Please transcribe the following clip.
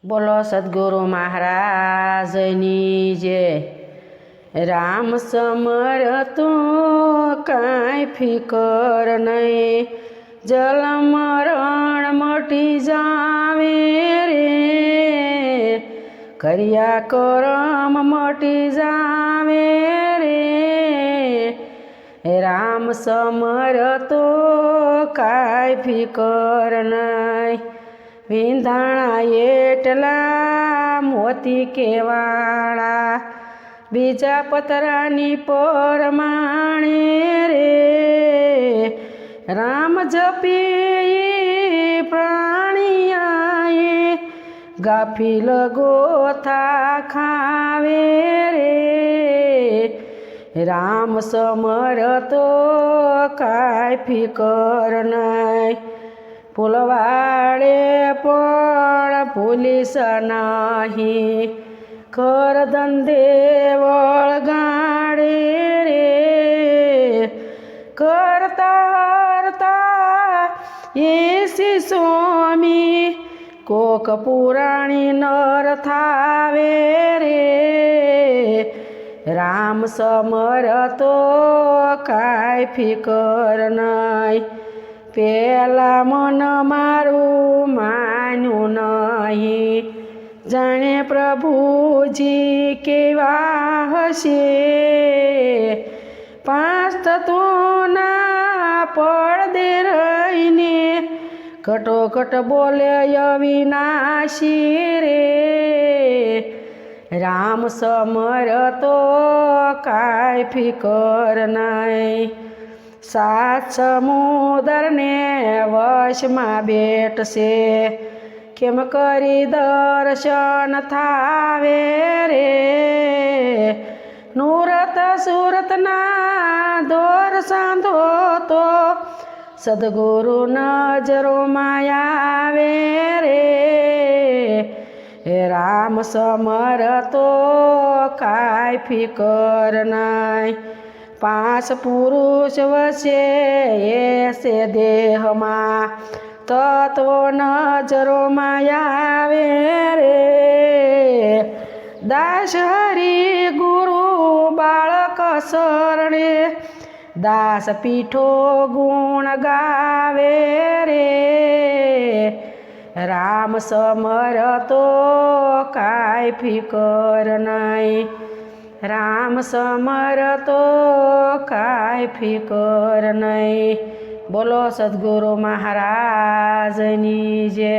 બોલો સદગુરુ મહારાજની જય। રામ સમર તું કાંઈ ફિકર નહીં, જલ મરણ મટી જાવે રે, કર્યા કરમ મટી જાવે રે। રામ સમર તો કાંઈ ફિકર નહીં, વિંધાણા એટલા મોતી કેવાળા, બીજા પતરાની પરમાણે રે। રામ જપી પ્રાણિયાએ, ગાફીલ ગોથા ખાવે રે। રામ સમર તો કાંઈ ફિકર નહીં, ફૂલવાડે પણ પુલિસ નહીં, ઘર ધંધે વળગાડે રે। કરતા હરતા એસી સ્વામી, કોક પુરાણી નર થાવે રે। રામ સમર તો કાંઈ ફિકર નહીં, પેલા મન મારું માન્યું નહીં, જાણે પ્રભુજી કેવા હશે। પાંચ તત્વોના પડદે રહીને, ઘટોઘટ બોલે અવિનાશી રે। રામ સમર તો કાંઈ ફિકર નહીં, સાત સમુદ્રને વશમાં બેઠશે, કેમ કરી દર્શન થાવે રે। નુરત સુરતના દોર સાંધો તો, સદગુરુ નજરોમાં આવે રે। રામ સમર તો કાંઈ ફિકર નહીં, પાંચ પુરુષ વસે એસે દેહમાં, તત્વો નજરોમાં આવે રે। દાસ હરિ ગુરુ બાળક શરણે, દાસ પીઠો ગુણ ગાવે રે। રામ સમર તો કાંઈ ફિકર નહીં, રામ સમર તો કાંઈ ફિકર નહીં। બોલો સદગુરુ મહારાજની જય।